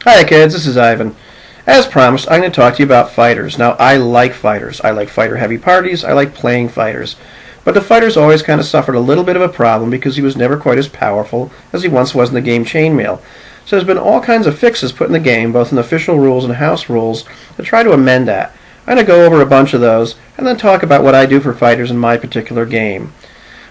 Hi kids, this is Ivan. As promised, I'm going to talk to you about fighters. Now, I like fighters. I like fighter heavy parties. I like playing fighters. But the fighter's always kind of suffered a little bit of a problem because he was never quite as powerful as he once was in the game Chainmail. So there's been all kinds of fixes put in the game, both in official rules and house rules, to try to amend that. I'm going to go over a bunch of those and then talk about what I do for fighters in my particular game.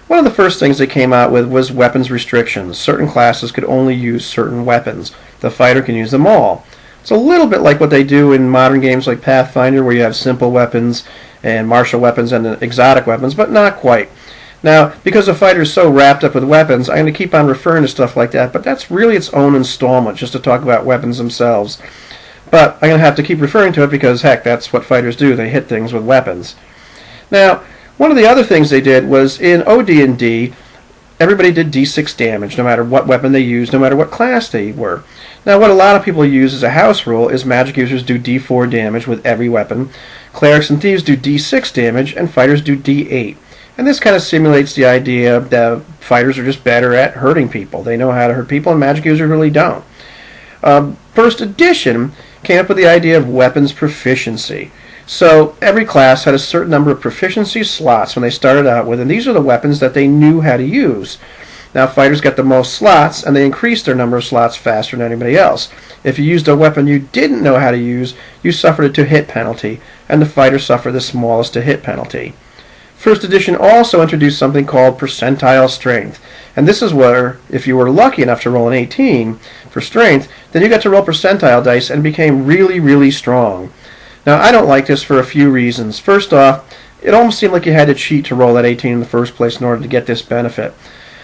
One of the first things they came out with was weapons restrictions. Certain classes could only use certain weapons. The fighter can use them all. It's a little bit like what they do in modern games like Pathfinder, where you have simple weapons and martial weapons and exotic weapons, but not quite. Now, because the fighter is so wrapped up with weapons, I'm going to keep on referring to stuff like that, but that's really its own installment, just to talk about weapons themselves. But I'm going to have to keep referring to it because, heck, that's what fighters do. They hit things with weapons. Now, one of the other things they did was in OD&D, everybody did D6 damage, no matter what weapon they used, no matter what class they were. Now, what a lot of people use as a house rule is magic users do D4 damage with every weapon, clerics and thieves do D6 damage, and fighters do D8. And this kind of simulates the idea that fighters are just better at hurting people. They know how to hurt people, and magic users really don't. First edition came up with the idea of weapons proficiency. So every class had a certain number of proficiency slots when they started out with, and these are the weapons that they knew how to use. Now, fighters got the most slots, and they increased their number of slots faster than anybody else. If you used a weapon you didn't know how to use, you suffered a to-hit penalty, and the fighter suffered the smallest to-hit penalty. First edition also introduced something called percentile strength, and this is where, if you were lucky enough to roll an 18 for strength, then you got to roll percentile dice and became really, really strong. Now, I don't like this for a few reasons. First off, it almost seemed like you had to cheat to roll that 18 in the first place in order to get this benefit.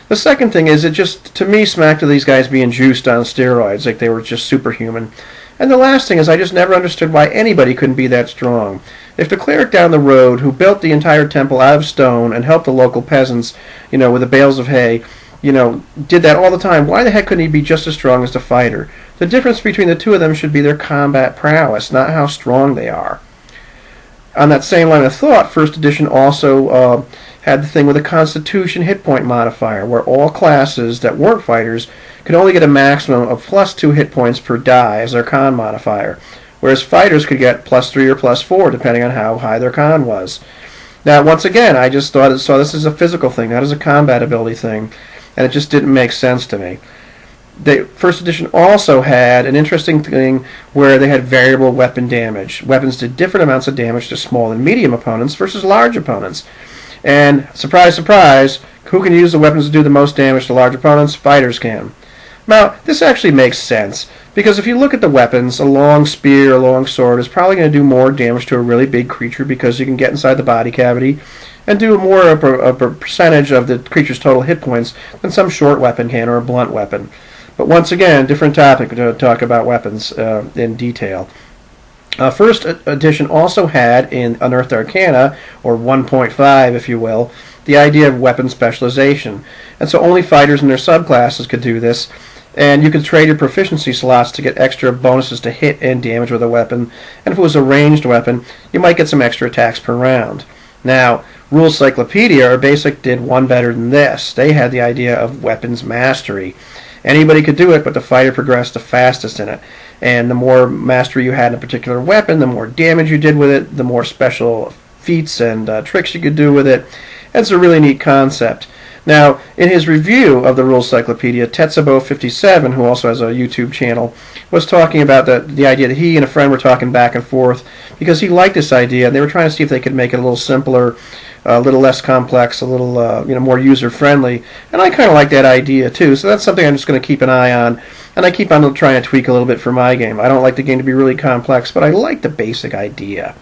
The second thing is it just, to me, smacked of these guys being juiced on steroids, like they were just superhuman. And the last thing is I just never understood why anybody couldn't be that strong. If the cleric down the road who built the entire temple out of stone and helped the local peasants, with the bales of hay, did that all the time, why the heck couldn't he be just as strong as the fighter? The difference between the two of them should be their combat prowess, not how strong they are. On that same line of thought, First Edition also had the thing with a Constitution hit point modifier, where all classes that weren't fighters could only get a maximum of +2 hit points per die as their con modifier, whereas fighters could get +3 or +4 depending on how high their con was. Now, once again, I just saw this as a physical thing, not as a combat ability thing, and it just didn't make sense to me. First Edition also had an interesting thing where they had variable weapon damage. Weapons did different amounts of damage to small and medium opponents versus large opponents. And, surprise, surprise, who can use the weapons to do the most damage to large opponents? Fighters can. Now, this actually makes sense, because if you look at the weapons, a long spear, a long sword is probably going to do more damage to a really big creature because you can get inside the body cavity and do more of a percentage of the creature's total hit points than some short weapon can or a blunt weapon. But once again, different topic to talk about weapons in detail. First edition also had in Unearthed Arcana, or 1.5 if you will, the idea of weapon specialization. And so only fighters and their subclasses could do this, and you could trade your proficiency slots to get extra bonuses to hit and damage with a weapon, and if it was a ranged weapon, you might get some extra attacks per round. Now, Rules Cyclopedia or Basic did one better than this. They had the idea of weapons mastery. Anybody could do it, but the fighter progressed the fastest in it. And the more mastery you had in a particular weapon, the more damage you did with it, the more special feats and tricks you could do with it. And it's a really neat concept. Now, in his review of the Rules Cyclopedia, Tetsubo57, who also has a YouTube channel, was talking about the idea that he and a friend were talking back and forth because he liked this idea, and they were trying to see if they could make it a little simpler, a little less complex, a little more user-friendly. And I kind of like that idea, too, so that's something I'm just going to keep an eye on, and I keep on trying to tweak a little bit for my game. I don't like the game to be really complex, but I like the basic idea.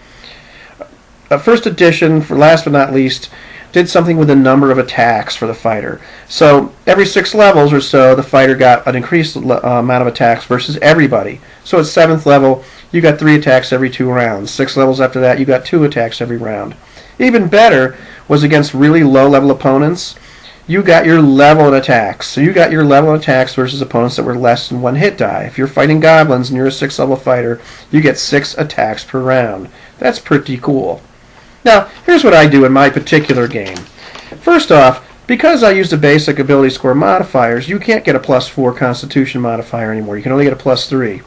First edition, for last but not least, did something with the number of attacks for the fighter. So every 6 levels or so, the fighter got an increased amount of attacks versus everybody. So at 7th level, you got 3 attacks every 2 rounds. 6 levels after that, you got 2 attacks every round. Even better was against really low-level opponents. You got your level in attacks. So you got your level in attacks versus opponents that were less than 1 hit die. If you're fighting goblins and you're a 6th-level fighter, you get 6 attacks per round. That's pretty cool. Now, here's what I do in my particular game. First off, because I use the basic ability score modifiers, you can't get a +4 Constitution modifier anymore. You can only get a +3.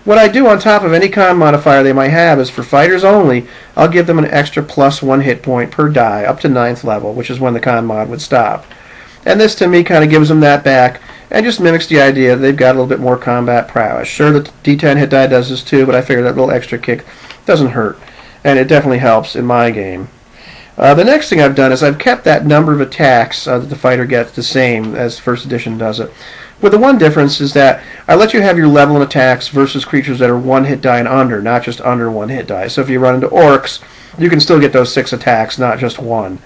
What I do on top of any con modifier they might have is for fighters only, I'll give them an extra +1 hit point per die up to 9th level, which is when the con mod would stop. And this to me kind of gives them that back and just mimics the idea that they've got a little bit more combat prowess. Sure, the D10 hit die does this too, but I figure that little extra kick doesn't hurt, and it definitely helps in my game. The next thing I've done is I've kept that number of attacks that the fighter gets the same as first edition does it. With the one difference is that I let you have your level in attacks versus creatures that are 1 hit die and under, not just under 1 hit die. So if you run into orcs, you can still get those 6 attacks, not just 1.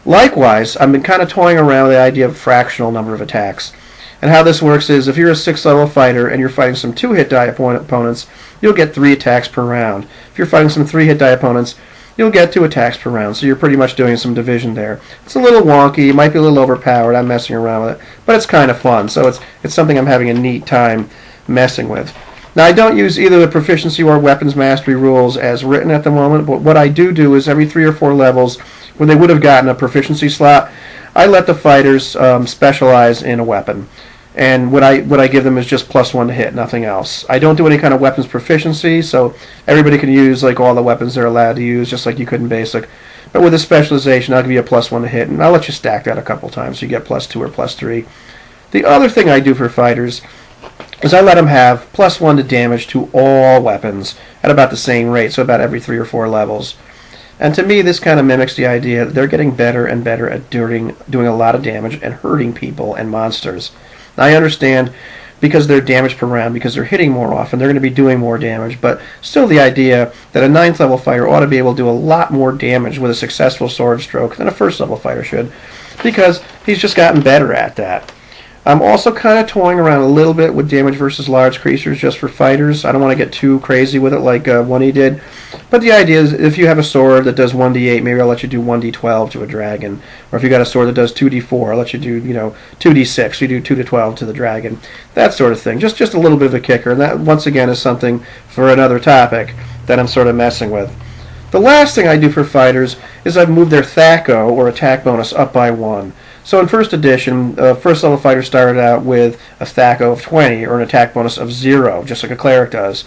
Likewise, I've been kind of toying around with the idea of fractional number of attacks. And how this works is if you're a 6th level fighter and you're fighting some 2 hit die opponents, you'll get 3 attacks per round. If you're fighting some 3 hit die opponents, you'll get 2 attacks per round, so you're pretty much doing some division there. It's a little wonky, it might be a little overpowered, I'm messing around with it, but it's kind of fun, so it's something I'm having a neat time messing with. Now, I don't use either the proficiency or weapons mastery rules as written at the moment, but what I do is every 3 or 4 levels, when they would have gotten a proficiency slot, I let the fighters specialize in a weapon. And what I give them is just +1 to hit, nothing else. I don't do any kind of weapons proficiency, so everybody can use like all the weapons they're allowed to use, just like you could in basic. But with a specialization, I'll give you a +1 to hit, and I'll let you stack that a couple times so you get +2 or +3. The other thing I do for fighters is I let them have +1 to damage to all weapons at about the same rate, so about every 3 or 4 levels. And to me, this kind of mimics the idea that they're getting better and better at doing a lot of damage and hurting people and monsters. Now, I understand because they're damage per round, because they're hitting more often, they're going to be doing more damage, but still the idea that a 9th level fighter ought to be able to do a lot more damage with a successful sword stroke than a 1st level fighter should, because he's just gotten better at that. I'm also kind of toying around a little bit with damage versus large creatures just for fighters. I don't want to get too crazy with it like 1E did. But the idea is if you have a sword that does 1d8, maybe I'll let you do 1d12 to a dragon. Or if you got a sword that does 2d4, I'll let you do 2d6. You do 2 to 12 to the dragon. That sort of thing. Just a little bit of a kicker. And that, once again, is something for another topic that I'm sort of messing with. The last thing I do for fighters is I've moved their THAC-O, or attack bonus, up by 1. So in first edition, first level fighter started out with a THAC-O of 20, or an attack bonus of 0, just like a cleric does.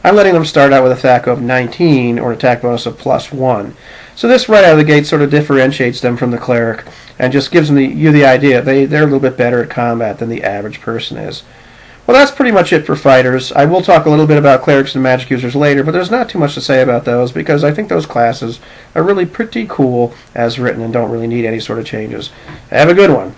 I'm letting them start out with a THAC-O of 19, or an attack bonus of +1. So this right out of the gate sort of differentiates them from the cleric, and just gives them you the idea they're a little bit better at combat than the average person is. Well, that's pretty much it for fighters. I will talk a little bit about clerics and magic users later, but there's not too much to say about those because I think those classes are really pretty cool as written and don't really need any sort of changes. Have a good one.